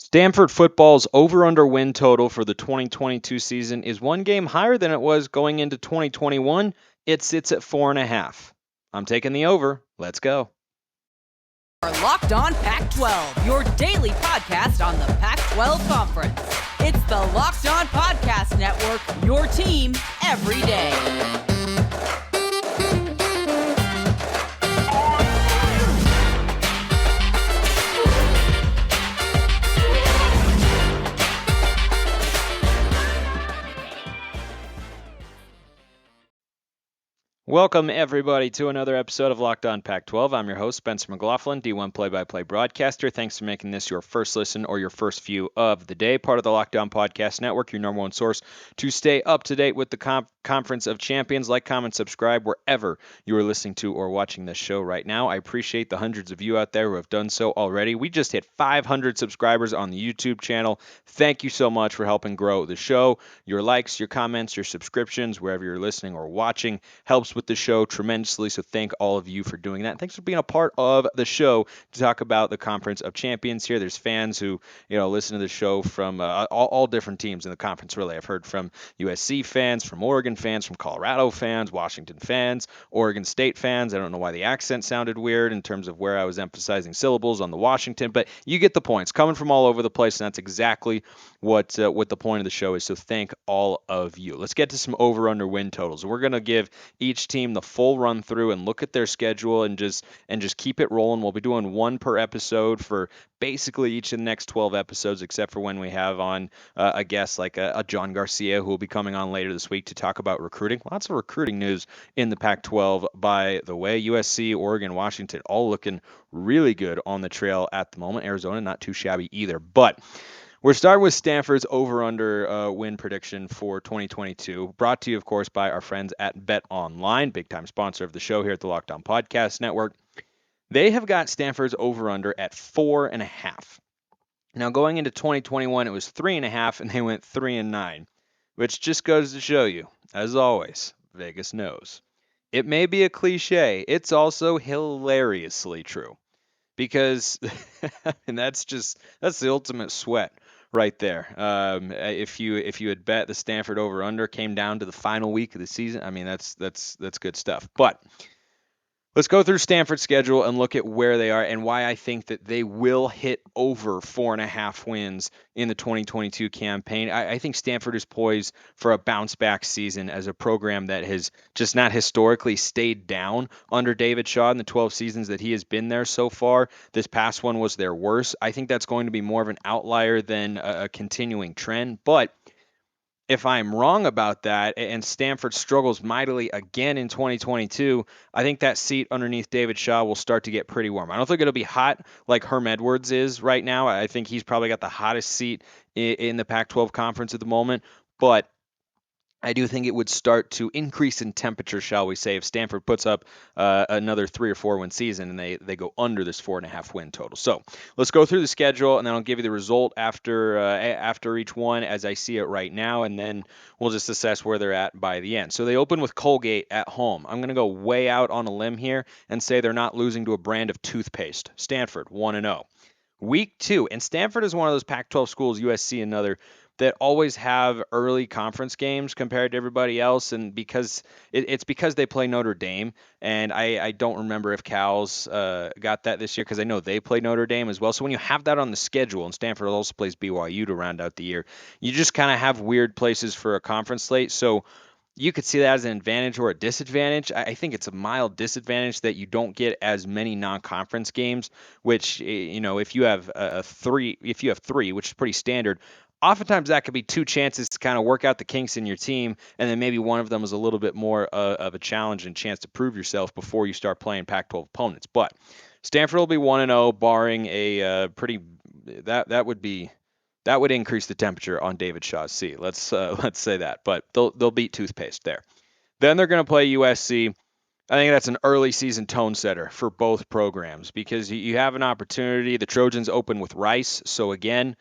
Stanford Football's over-under win total for the 2022 season is one game higher than it was going into 2021. It sits at 4.5. I'm taking the over. Let's go. Locked On Pac-12, your daily podcast on the Pac-12 Conference. It's the Locked On Podcast Network, your team every day. Welcome, everybody, to another episode of Locked On Pac-12. I'm your host, Spencer McLaughlin, D1 play-by-play broadcaster. Thanks for making this your first listen or your first view of the day. Part of the Locked On Podcast Network, your number one source to stay up to date with the Conference of Champions. Like, comment, subscribe wherever you are listening to or watching this show right now. I appreciate the hundreds of you out there who have done so already. We just hit 500 subscribers on the YouTube channel. Thank you so much for helping grow the show. Your likes, your comments, your subscriptions, wherever you're listening or watching, helps with the show tremendously, so thank all of you for doing that. Thanks for being a part of the show to talk about the Conference of Champions here. There's fans who, listen to the show from all different teams in the conference, really. I've heard from USC fans, from Oregon fans, from Colorado fans, Washington fans, Oregon State fans. I don't know why the accent sounded weird in terms of where I was emphasizing syllables on the Washington, but you get the points. Coming from all over the place, and that's exactly what the point of the show is, so thank all of you. Let's get to some over-under win totals. We're going to give each team the full run through and look at their schedule and just keep it rolling. We'll be doing one per episode for basically each of the next 12 episodes, except for when we have on a guest like a John Garcia, who will be coming on later this week to talk about recruiting. Lots of recruiting news in the Pac-12, by the way. USC, Oregon, Washington, all looking really good on the trail at the moment. Arizona, not too shabby either. But we're starting with Stanford's over-under win prediction for 2022, brought to you, of course, by our friends at Bet Online, big-time sponsor of the show here at the Locked On Podcast Network. They have got Stanford's over-under at 4.5. Now, going into 2021, it was 3.5, and they went 3-9, which just goes to show you, as always, Vegas knows. It may be a cliche. It's also hilariously true. Because and that's the ultimate sweat right there. If you had bet the Stanford over under came down to the final week of the season, I mean that's good stuff. But let's go through Stanford's schedule and look at where they are and why I think that they will hit over 4.5 wins in the 2022 campaign. I think Stanford is poised for a bounce-back season as a program that has just not historically stayed down under David Shaw in the 12 seasons that he has been there so far. This past one was their worst. I think that's going to be more of an outlier than a continuing trend, but if I'm wrong about that and Stanford struggles mightily again in 2022, I think that seat underneath David Shaw will start to get pretty warm. I don't think it'll be hot like Herm Edwards is right now. I think he's probably got the hottest seat in the Pac-12 conference at the moment, but I do think it would start to increase in temperature, shall we say, if Stanford puts up another 3 or 4 win season and they go under this 4.5 win total. So let's go through the schedule, and then I'll give you the result after each one as I see it right now, and then we'll just assess where they're at by the end. So they open with Colgate at home. I'm going to go way out on a limb here and say they're not losing to a brand of toothpaste. Stanford, 1-0. Week 2, and Stanford is one of those Pac-12 schools, USC another, that always have early conference games compared to everybody else, and because it's because they play Notre Dame, and I don't remember if Cal's got that this year because I know they play Notre Dame as well. So when you have that on the schedule, and Stanford also plays BYU to round out the year, you just kind of have weird places for a conference slate. So you could see that as an advantage or a disadvantage. I think it's a mild disadvantage that you don't get as many non-conference games, which, if you have three, which is pretty standard, oftentimes that could be 2 chances to kind of work out the kinks in your team, and then maybe one of them is a little bit more of a challenge and chance to prove yourself before you start playing Pac-12 opponents. But Stanford will be 1-0, barring a pretty that would increase the temperature on David Shaw's seat. Let's say that, but they'll beat toothpaste there. Then they're going to play USC. I think that's an early season tone setter for both programs because you have an opportunity. The Trojans open with Rice, so again,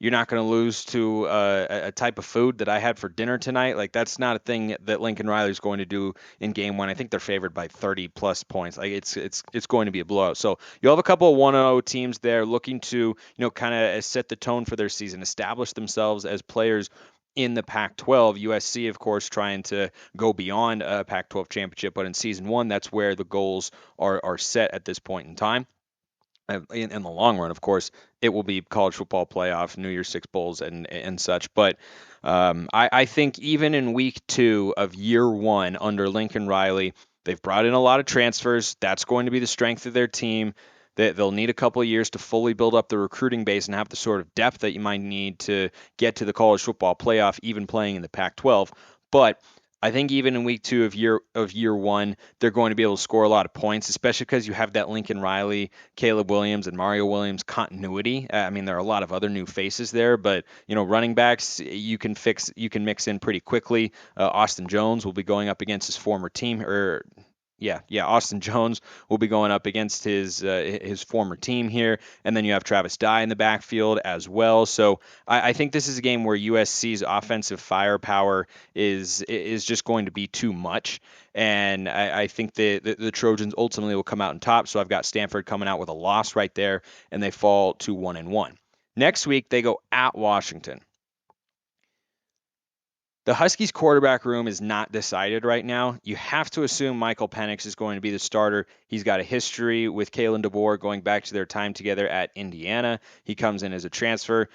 you're not going to lose to a type of food that I had for dinner tonight. Like, that's not a thing that Lincoln Riley is going to do in game one. I think they're favored by 30 plus points. Like, it's going to be a blowout. So you'll have a couple of 1-0 teams there looking to, kind of set the tone for their season, establish themselves as players in the Pac-12. USC, of course, trying to go beyond a Pac-12 championship, but in season one, that's where the goals are set at this point in time. In the long run, of course, it will be college football playoff, New Year's Six bowls, and such. But I think even in week 2 of year 1 under Lincoln Riley, they've brought in a lot of transfers. That's going to be the strength of their team. They'll need a couple of years to fully build up the recruiting base and have the sort of depth that you might need to get to the college football playoff, even playing in the Pac-12. But I think even in week 2 of year 1, they're going to be able to score a lot of points, especially because you have that Lincoln Riley, Caleb Williams, and Mario Williams continuity. I mean, there are a lot of other new faces there, but running backs you can mix in pretty quickly. Austin Jones will be going up against his former team, or Austin Jones will be going up against his former team here, and then you have Travis Dye in the backfield as well. So I think this is a game where USC's offensive firepower is just going to be too much, and I think the Trojans ultimately will come out on top. So I've got Stanford coming out with a loss right there, and they fall to 1-1. Next week they go at Washington. The Huskies quarterback room is not decided right now. You have to assume Michael Penix is going to be the starter. He's got a history with Kalen DeBoer going back to their time together at Indiana. He comes in as a transfer.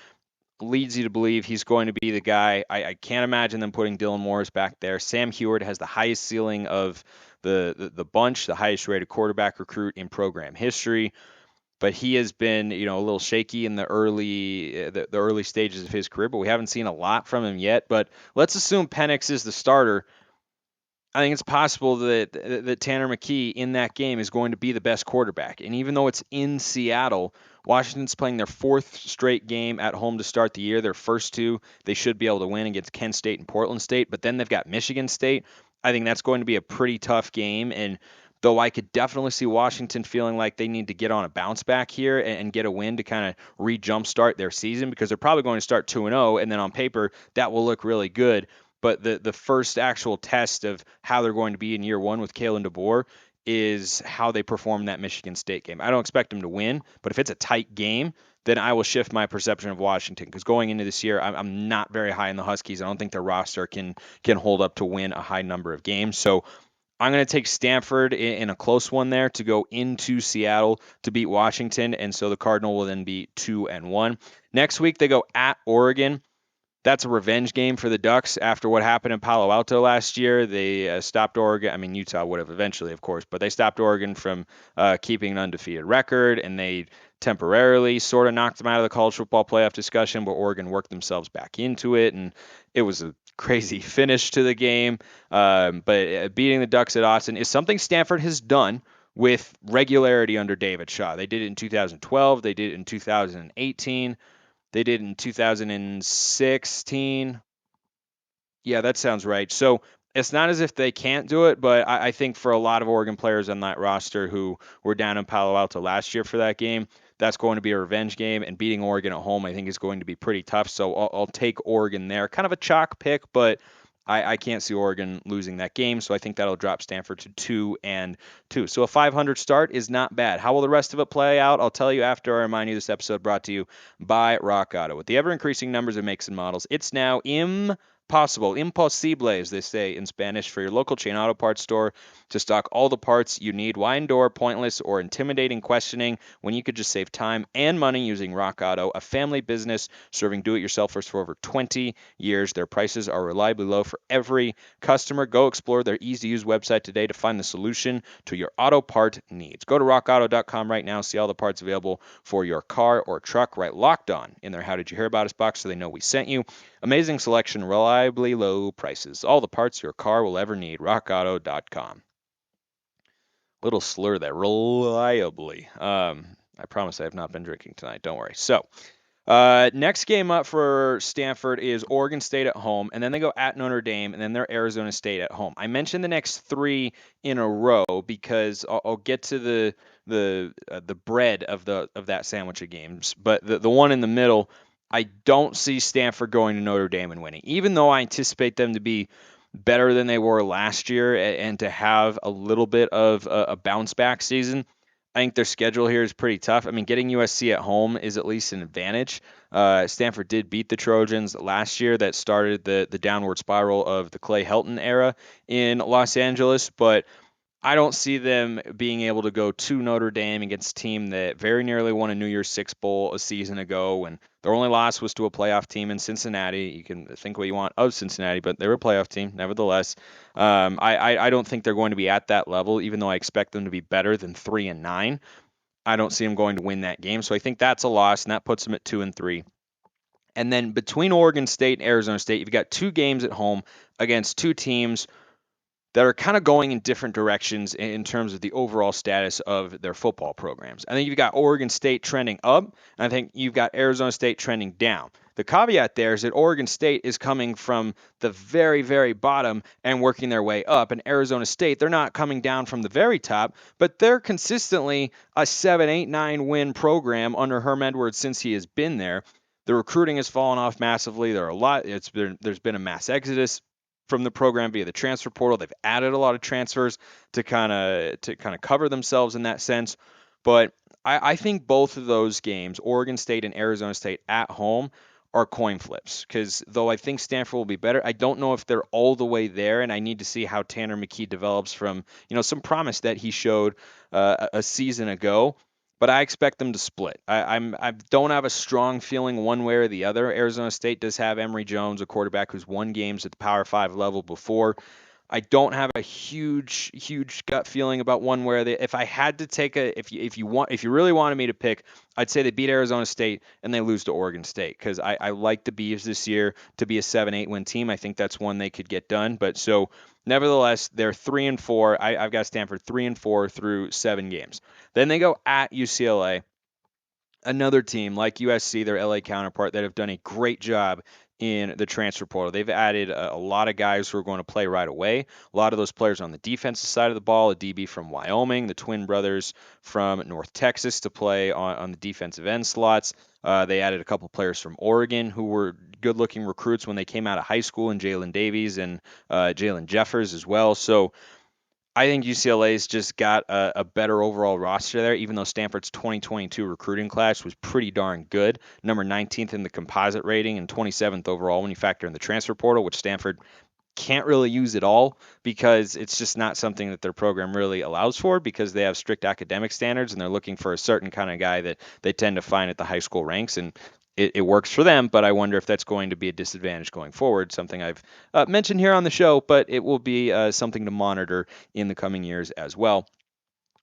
Leads you to believe he's going to be the guy. I can't imagine them putting Dylan Morris back there. Sam Heward has the highest ceiling of the bunch, the highest rated quarterback recruit in program history. But he has been, a little shaky in the early stages of his career, but we haven't seen a lot from him yet. But let's assume Penix is the starter. I think it's possible that Tanner McKee in that game is going to be the best quarterback. And even though it's in Seattle, Washington's playing their 4th straight game at home to start the year. Their first 2, they should be able to win against Kent State and Portland State. But then they've got Michigan State. I think that's going to be a pretty tough game. And though I could definitely see Washington feeling like they need to get on a bounce back here and get a win to kind of re-jumpstart their season, because they're probably going to start 2-0, and then on paper, that will look really good. But the first actual test of how they're going to be in year 1 with Kalen DeBoer is how they perform that Michigan State game. I don't expect them to win, but if it's a tight game, then I will shift my perception of Washington, because going into this year, I'm not very high in the Huskies. I don't think their roster can hold up to win a high number of games. So I'm going to take Stanford in a close one there to go into Seattle to beat Washington, and so the Cardinal will then be 2-1. Next week, they go at Oregon. That's a revenge game for the Ducks after what happened in Palo Alto last year. They stopped Oregon. I mean, Utah would have eventually, of course, but they stopped Oregon from keeping an undefeated record, and they temporarily sort of knocked them out of the college football playoff discussion, but Oregon worked themselves back into it, and it was a crazy finish to the game. But beating the Ducks at Austin is something Stanford has done with regularity under David Shaw. They did it in 2012. They did it in 2018. They did it in 2016. Yeah, that sounds right. So it's not as if they can't do it, but I think for a lot of Oregon players on that roster who were down in Palo Alto last year for that game, that's going to be a revenge game, and beating Oregon at home I think is going to be pretty tough. So I'll take Oregon there. Kind of a chalk pick, but I can't see Oregon losing that game, so I think that'll drop Stanford to 2-2. So a 500 start is not bad. How will the rest of it play out? I'll tell you after I remind you this episode brought to you by Rock Auto. With the ever-increasing numbers of makes and models, it's now imposible, as they say in Spanish, for your local chain auto parts store to stock all the parts you need. Why endure pointless or intimidating questioning when you could just save time and money using Rock Auto, a family business serving do-it-yourselfers for over 20 years. Their prices are reliably low for every customer. Go explore their easy-to-use website today to find the solution to your auto part needs. Go to rockauto.com right now, see all the parts available for your car or truck. Right, Locked On in their How Did You Hear About Us box so they know we sent you. Amazing selection, reliably low prices. All the parts your car will ever need. rockauto.com. Little slur there, reliably. I promise I have not been drinking tonight. Don't worry. So, next game up for Stanford is Oregon State at home, and then they go at Notre Dame, and then they're Arizona State at home. I mentioned the next 3 in a row because I'll get to the bread of that sandwich of games, but the one in the middle I don't see Stanford going to Notre Dame and winning, even though I anticipate them to be better than they were last year and to have a little bit of a bounce back season. I think their schedule here is pretty tough. I mean, getting USC at home is at least an advantage. Stanford did beat the Trojans last year. That started the downward spiral of the Clay Helton era in Los Angeles, but I don't see them being able to go to Notre Dame against a team that very nearly won a New Year's Six Bowl a season ago, and their only loss was to a playoff team in Cincinnati. You can think what you want of Cincinnati, but they were a playoff team nevertheless. I don't think they're going to be at that level, even though I expect them to be better than 3-9. I don't see them going to win that game, so I think that's a loss, and that puts them at 2-3. And then between Oregon State and Arizona State, you've got two games at home against two teams that are kind of going in different directions in terms of the overall status of their football programs. I think you've got Oregon State trending up, and I think you've got Arizona State trending down. The caveat there is that Oregon State is coming from the very, very bottom and working their way up. And Arizona State, they're not coming down from the very top, but they're consistently a 7, 8, 9 win program under Herm Edwards since he has been there. The recruiting has fallen off massively. There's been a mass exodus from the program via the transfer portal. They've added a lot of transfers to kind of cover themselves in that sense. But I think both of those games, Oregon State and Arizona State at home, are coin flips. Because though I think Stanford will be better, I don't know if they're all the way there, and I need to see how Tanner McKee develops from some promise that he showed a season ago. But I expect them to split. I don't have a strong feeling one way or the other. Arizona State does have Emory Jones, a quarterback who's won games at the Power 5 level before. I don't have a huge gut feeling about one where if I had to take if you really wanted me to pick, I'd say they beat Arizona State and they lose to Oregon State because I like the Beavs this year to be a 7-8 win team. I think that's one they could get done. But so nevertheless, they're 3-4. I've got Stanford 3-4 through 7 games. Then they go at UCLA, another team like USC, their LA counterpart, that have done a great job in the transfer portal. They've added a lot of guys who are going to play right away. A lot of those players on the defensive side of the ball, a DB from Wyoming, the twin brothers from North Texas to play on the defensive end slots. They added a couple players from Oregon who were good-looking recruits when they came out of high school, and Jalen Davies and Jalen Jeffers as well. So I think UCLA's just got a better overall roster there, even though Stanford's 2022 recruiting class was pretty darn good. Number 19th in the composite rating and 27th overall when you factor in the transfer portal, which Stanford can't really use at all because it's just not something that their program really allows for because they have strict academic standards and they're looking for a certain kind of guy that they tend to find at the high school ranks. And it works for them, but I wonder if that's going to be a disadvantage going forward, something I've mentioned here on the show, but it will be something to monitor in the coming years as well.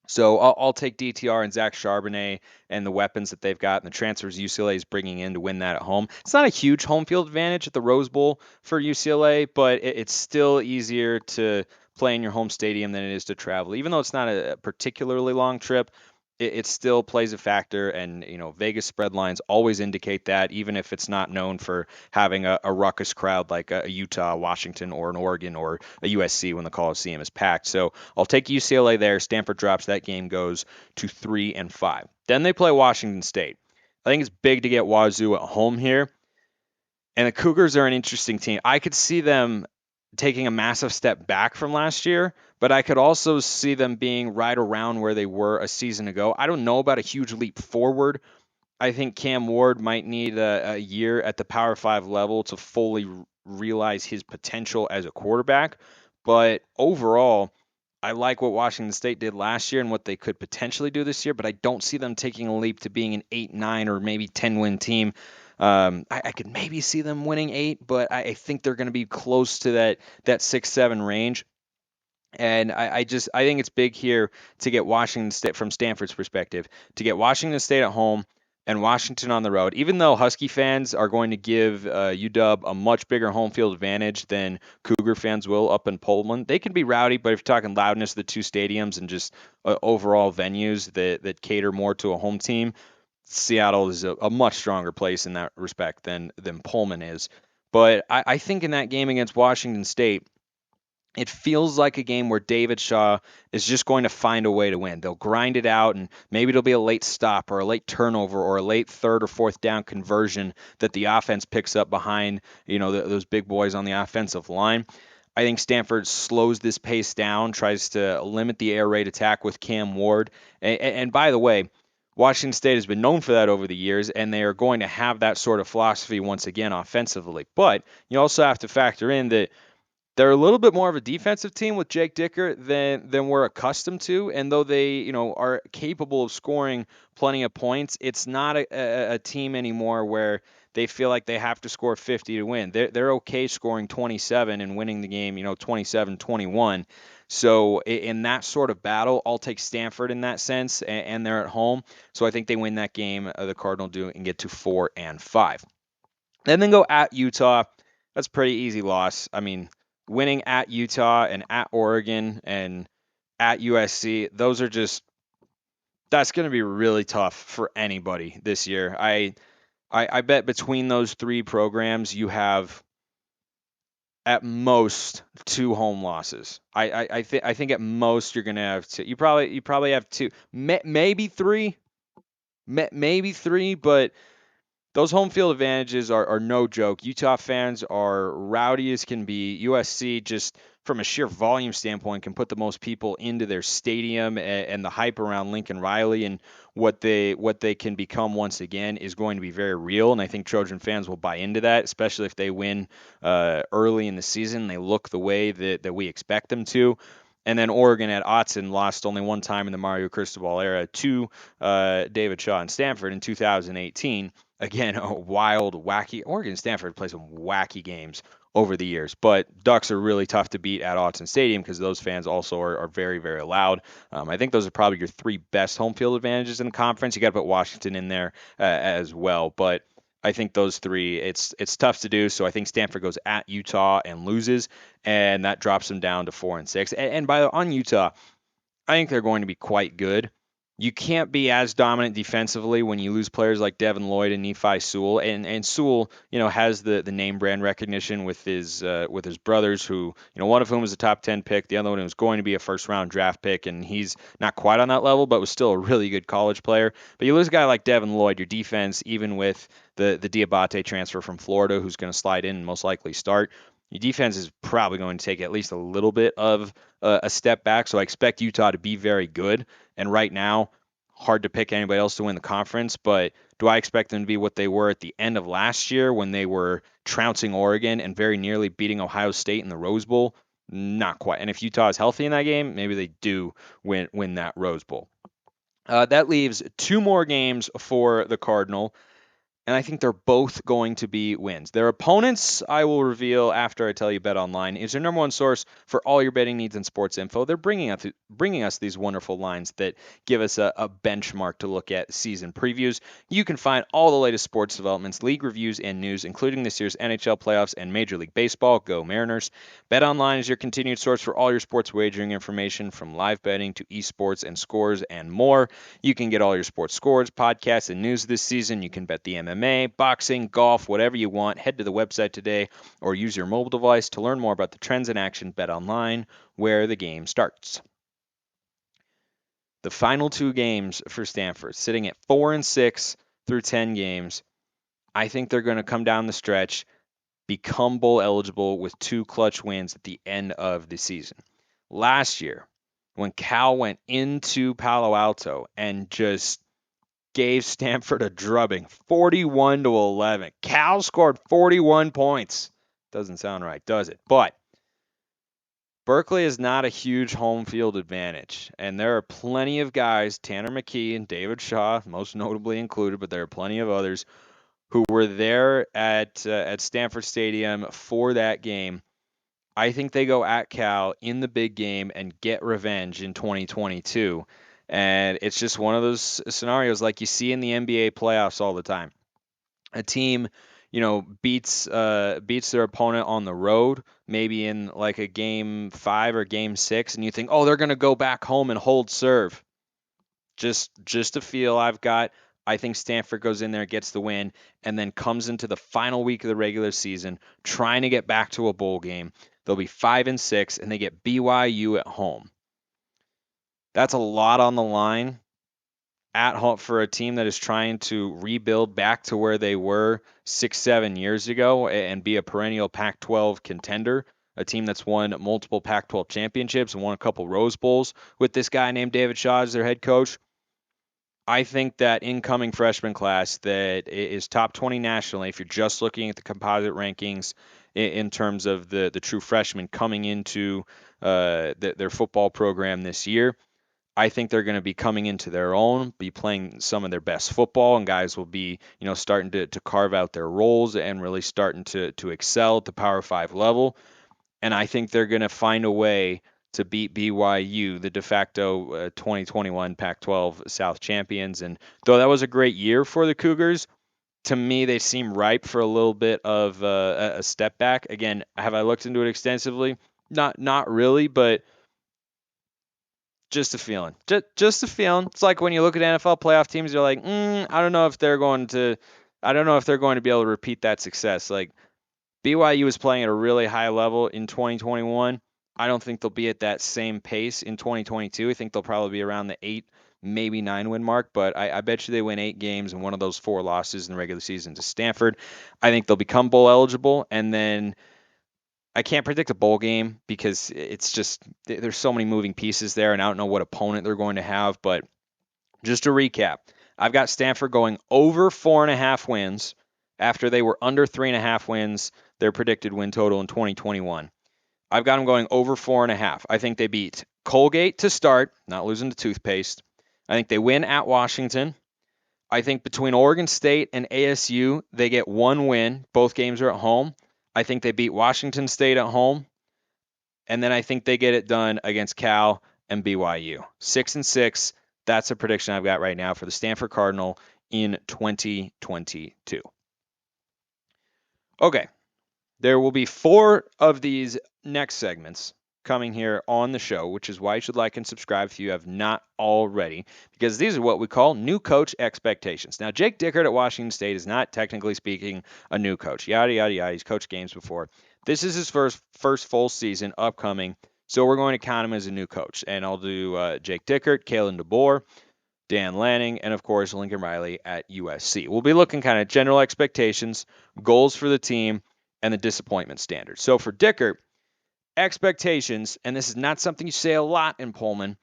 So I'll take DTR and Zach Charbonnet and the weapons that they've got and the transfers UCLA is bringing in to win that at home. It's not a huge home field advantage at the Rose Bowl for UCLA, but it's still easier to play in your home stadium than it is to travel. Even though it's not a particularly long trip, it still plays a factor, and Vegas spread lines always indicate that, even if it's not known for having a ruckus crowd like a Utah, Washington, or an Oregon or a USC when the Coliseum is packed. So I'll take UCLA there. Stanford drops. That game goes to 3-5. Then they play Washington State. I think it's big to get Wazoo at home here, and the Cougars are an interesting team. I could see them taking a massive step back from last year, but I could also see them being right around where they were a season ago. I don't know about a huge leap forward. I think Cam Ward might need a year at the Power 5 level to fully realize his potential as a quarterback. But overall, I like what Washington State did last year and what they could potentially do this year, but I don't see them taking a leap to being an 8-9 or maybe 10-win team. I could maybe see them winning 8, but I think they're going to be close to that 6-7 range. And I think it's big here to get Washington State, from Stanford's perspective, to get Washington State at home and Washington on the road. Even though Husky fans are going to give UW a much bigger home field advantage than Cougar fans will up in Pullman, they can be rowdy, but if you're talking loudness of the two stadiums and just overall venues that cater more to a home team, Seattle is a much stronger place in that respect than Pullman is. But I think in that game against Washington State, it feels like a game where David Shaw is just going to find a way to win. They'll grind it out, and maybe it'll be a late stop or a late turnover or a late third or fourth down conversion that the offense picks up behind, those big boys on the offensive line. I think Stanford slows this pace down, tries to limit the air raid attack with Cam Ward. And by the way, Washington State has been known for that over the years, and they are going to have that sort of philosophy once again offensively. But you also have to factor in that they're a little bit more of a defensive team with Jake Dickert than we're accustomed to, and though they are capable of scoring plenty of points, it's not a team anymore where they feel like they have to score 50 to win. They're okay scoring 27 and winning the game 27-21. So in that sort of battle, I'll take Stanford in that sense, and they're at home, so I think they win that game. The Cardinal do and get to 4-5. And then go at Utah. That's a pretty easy loss. I mean, winning at Utah and at Oregon and at USC, that's going to be really tough for anybody this year. I bet between those three programs, you have at most two home losses. I think at most you're going to have two. You probably have two, maybe three, but those home field advantages are no joke. Utah fans are rowdy as can be. USC, just from a sheer volume standpoint, can put the most people into their stadium, and the hype around Lincoln Riley and what they can become once again is going to be very real. And I think Trojan fans will buy into that, especially if they win early in the season. They look the way that we expect them to. And then Oregon at Autzen lost only one time in the Mario Cristobal era to David Shaw and Stanford in 2018. Again, a wild, wacky. Oregon and Stanford play some wacky games over the years, but Ducks are really tough to beat at Autzen Stadium because those fans also are very, very loud. I think those are probably your three best home field advantages in the conference. You got to put Washington in there as well, but I think those three, it's tough to do. So I think Stanford goes at Utah and loses, and that drops them down to 4-6. And on Utah, I think they're going to be quite good. You can't be as dominant defensively when you lose players like Devin Lloyd and Nephi Sewell. And Sewell, has the name brand recognition with his brothers, who, one of whom was a top 10 pick, the other one was going to be a first round draft pick, and he's not quite on that level, but was still a really good college player. But you lose a guy like Devin Lloyd, your defense, even with the Diabate transfer from Florida, who's going to slide in and most likely start, your defense is probably going to take at least a little bit of a step back. So I expect Utah to be very good. And right now, hard to pick anybody else to win the conference. But do I expect them to be what they were at the end of last year when they were trouncing Oregon and very nearly beating Ohio State in the Rose Bowl? Not quite. And if Utah is healthy in that game, maybe they do win that Rose Bowl. That leaves two more games for the Cardinal, and I think they're both going to be wins. Their opponents, I will reveal after I tell you Bet Online, is your number one source for all your betting needs and sports info. They're bringing us these wonderful lines that give us a benchmark to look at season previews. You can find all the latest sports developments, league reviews, and news, including this year's NHL playoffs and Major League Baseball. Go Mariners. Bet Online is your continued source for all your sports wagering information, from live betting to esports and scores and more. You can get all your sports scores, podcasts, and news this season. You can bet the MMA, boxing, golf, whatever you want. Head to the website today or use your mobile device to learn more about the trends in action. Bet Online, where the game starts. The final two games for Stanford, sitting at 4-6 through 10 games. I think they're going to come down the stretch, become bowl eligible with two clutch wins at the end of the season. Last year, when Cal went into Palo Alto and just gave Stanford a drubbing, 41-11. Cal scored 41 points. Doesn't sound right, does it? But Berkeley is not a huge home field advantage, and there are plenty of guys, Tanner McKee and David Shaw, most notably included, but there are plenty of others who were there at Stanford Stadium for that game. I think they go at Cal in the big game and get revenge in 2022. And it's just one of those scenarios like you see in the NBA playoffs all the time. A team, beats their opponent on the road, maybe in like a game 5 or game 6, and you think, oh, they're going to go back home and hold serve. Just a feel I've got. I think Stanford goes in there, gets the win, and then comes into the final week of the regular season trying to get back to a bowl game. They'll be 5-6, and they get BYU at home. That's a lot on the line at home for a team that is trying to rebuild back to where they were 6-7 years ago and be a perennial Pac-12 contender, a team that's won multiple Pac-12 championships and won a couple Rose Bowls with this guy named David Shaw as their head coach. I think that incoming freshman class that is top 20 nationally, if you're just looking at the composite rankings in terms of the true freshmen coming into their football program this year, I think they're going to be coming into their own, be playing some of their best football, and guys will be, starting to carve out their roles and really starting to excel at the Power 5 level. And I think they're going to find a way to beat BYU, the de facto 2021 Pac-12 South champions. And though that was a great year for the Cougars, to me, they seem ripe for a little bit of a step back. Again, have I looked into it extensively? Not really, but just a feeling. Just a feeling. It's like when you look at NFL playoff teams, you're like, I don't know if they're going to be able to repeat that success. Like BYU is playing at a really high level in 2021. I don't think they'll be at that same pace in 2022. I think they'll probably be around the 8, maybe 9 win mark, but I bet you they win 8 games and one of those 4 losses in the regular season to Stanford. I think they'll become bowl eligible, and then I can't predict a bowl game because it's just there's so many moving pieces there, and I don't know what opponent they're going to have. But just to recap, I've got Stanford going over 4.5 wins after they were under 3.5 wins, their predicted win total in 2021. I've got them going over 4.5. I think they beat Colgate to start, not losing to toothpaste. I think they win at Washington. I think between Oregon State and ASU, they get 1 win. Both games are at home. I think they beat Washington State at home. And then I think they get it done against Cal and BYU. 6-6. That's a prediction I've got right now for the Stanford Cardinal in 2022. Okay. There will be 4 of these next segments coming here on the show, which is why you should like and subscribe if you have not already, because these are what we call new coach expectations. Now, Jake Dickert at Washington State is not, technically speaking, a new coach. Yada, yada, yada. He's coached games before. This is his first full season upcoming, so we're going to count him as a new coach. And I'll do Jake Dickert, Kalen DeBoer, Dan Lanning, and, of course, Lincoln Riley at USC. We'll be looking kind of general expectations, goals for the team, and the disappointment standard. So for Dickert, expectations, and this is not something you say a lot in Pullman,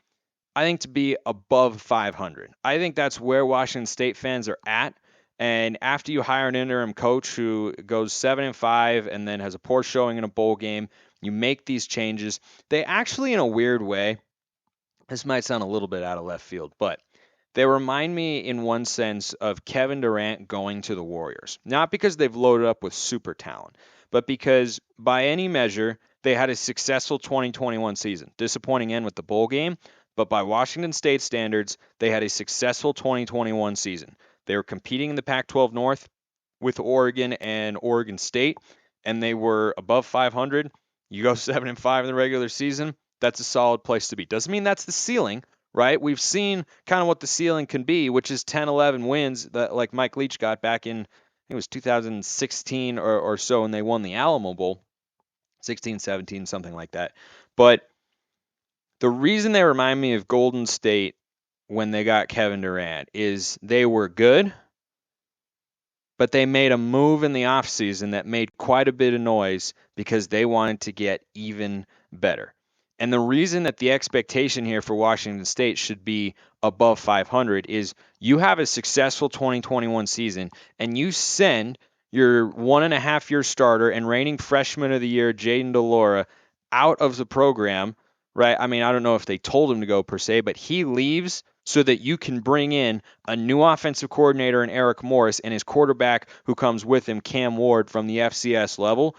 I think to be above 500. I think that's where Washington State fans are at. And after you hire an interim coach who goes 7-5 and then has a poor showing in a bowl game, you make these changes. They actually, in a weird way, this might sound a little bit out of left field, but they remind me in one sense of Kevin Durant going to the Warriors. Not because they've loaded up with super talent, but because by any measure, they had a successful 2021 season. Disappointing end with the bowl game, but by Washington State standards, they had a successful 2021 season. They were competing in the Pac-12 North with Oregon and Oregon State, and they were above 500. You go 7-5 in the regular season, that's a solid place to be. Doesn't mean that's the ceiling, right? We've seen kind of what the ceiling can be, which is 10, 11 wins that like Mike Leach got back in, I think it was 2016 or so, and they won the Alamo Bowl, 16, 17, something like that. But the reason they remind me of Golden State when they got Kevin Durant is they were good, but they made a move in the offseason that made quite a bit of noise because they wanted to get even better. And the reason that the expectation here for Washington State should be above 500 is you have a successful 2021 season and you send your 1.5-year starter and reigning freshman of the year, Jayden DeLora, out of the program, right? I mean, I don't know if they told him to go per se, but he leaves so that you can bring in a new offensive coordinator in Eric Morris and his quarterback who comes with him, Cam Ward, from the FCS level.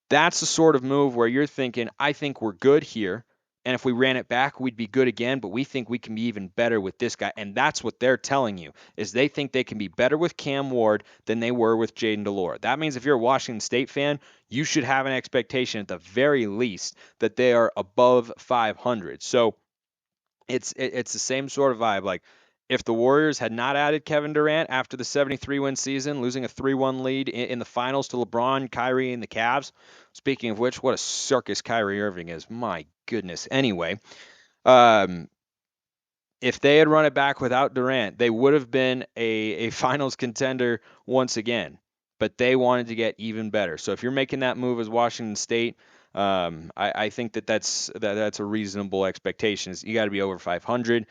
That's the sort of move where you're thinking, I think we're good here, and if we ran it back, we'd be good again, but we think we can be even better with this guy. And that's what they're telling you, is they think they can be better with Cam Ward than they were with Jayden DeLora. That means if you're a Washington State fan, you should have an expectation at the very least that they are above 500. So it's the same sort of vibe. Like, If the Warriors had not added Kevin Durant after the 73-win season, losing a 3-1 lead in the finals to LeBron, Kyrie, and the Cavs, speaking of which, what a circus Kyrie Irving is. My goodness. Anyway, if they had run it back without Durant, they would have been a finals contender once again. But they wanted to get even better. So if you're making that move as Washington State, I think that's a reasonable expectation. You got to be over 500.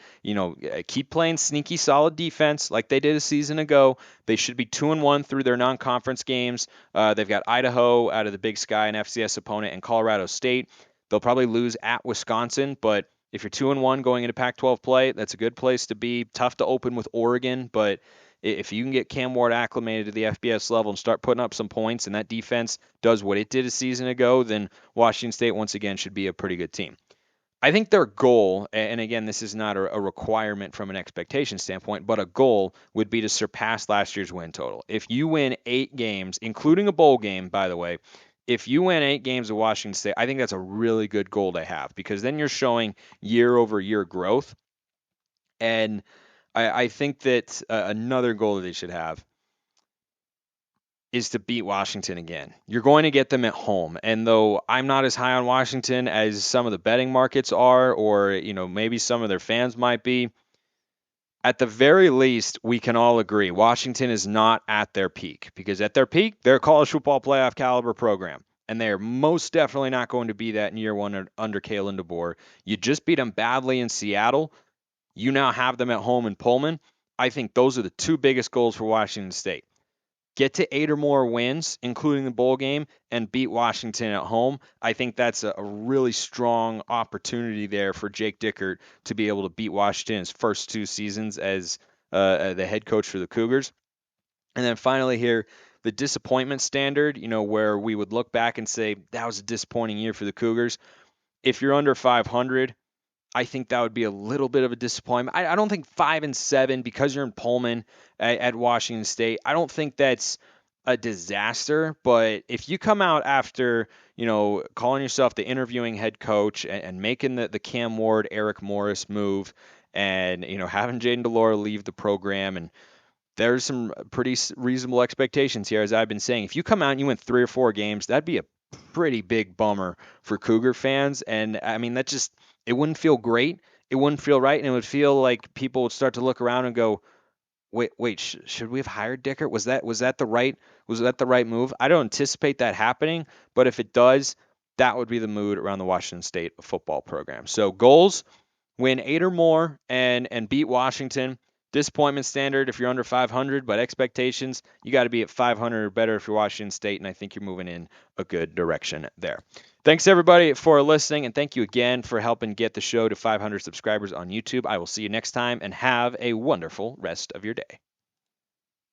Keep playing sneaky, solid defense like they did a season ago. They should be 2-1 through their non-conference games. They've got Idaho out of the Big Sky, an FCS opponent, and Colorado State. They'll probably lose at Wisconsin, but if you're 2-1 going into Pac-12 play, that's a good place to be. Tough to open with Oregon, but if you can get Cam Ward acclimated to the FBS level and start putting up some points, and that defense does what it did a season ago, then Washington State once again should be a pretty good team. I think their goal, and again, this is not a requirement from an expectation standpoint, but a goal would be to surpass last year's win total. If you win 8 games, including a bowl game, by the way, if you win 8 games at Washington State, I think that's a really good goal to have, because then you're showing year-over-year growth. And I think that another goal that they should have is to beat Washington again. You're going to get them at home. And though I'm not as high on Washington as some of the betting markets are, or maybe some of their fans might be, at the very least, we can all agree Washington is not at their peak, because at their peak, they're a college football playoff caliber program. And they are most definitely not going to be that in year one under Kalen DeBoer. You just beat them badly in Seattle. You now have them at home in Pullman. I think those are the 2 biggest goals for Washington State. Get to 8 or more wins, including the bowl game, and beat Washington at home. I think that's a really strong opportunity there for Jake Dickert to be able to beat Washington his first 2 seasons as the head coach for the Cougars. And then finally here, the disappointment standard, where we would look back and say, that was a disappointing year for the Cougars. If you're under 500, I think that would be a little bit of a disappointment. I don't think 5-7, because you're in Pullman at Washington State, I don't think that's a disaster. But if you come out after, calling yourself the interviewing head coach and making the Cam Ward, Eric Morris move, and, having Jaden Delora leave the program, and there's some pretty reasonable expectations here, as I've been saying. If you come out and you win 3 or 4 games, that'd be a pretty big bummer for Cougar fans. And I mean, it wouldn't feel great. It wouldn't feel right. And it would feel like people would start to look around and go, wait, should we have hired Dickert? Was that the right move? I don't anticipate that happening, but if it does, that would be the mood around the Washington State football program. So goals: win 8 or more and beat Washington. Disappointment standard if you're under 500, but expectations, you got to be at 500 or better if you're Washington State, and I think you're moving in a good direction there. Thanks, everybody, for listening, and thank you again for helping get the show to 500 subscribers on YouTube. I will see you next time, and have a wonderful rest of your day.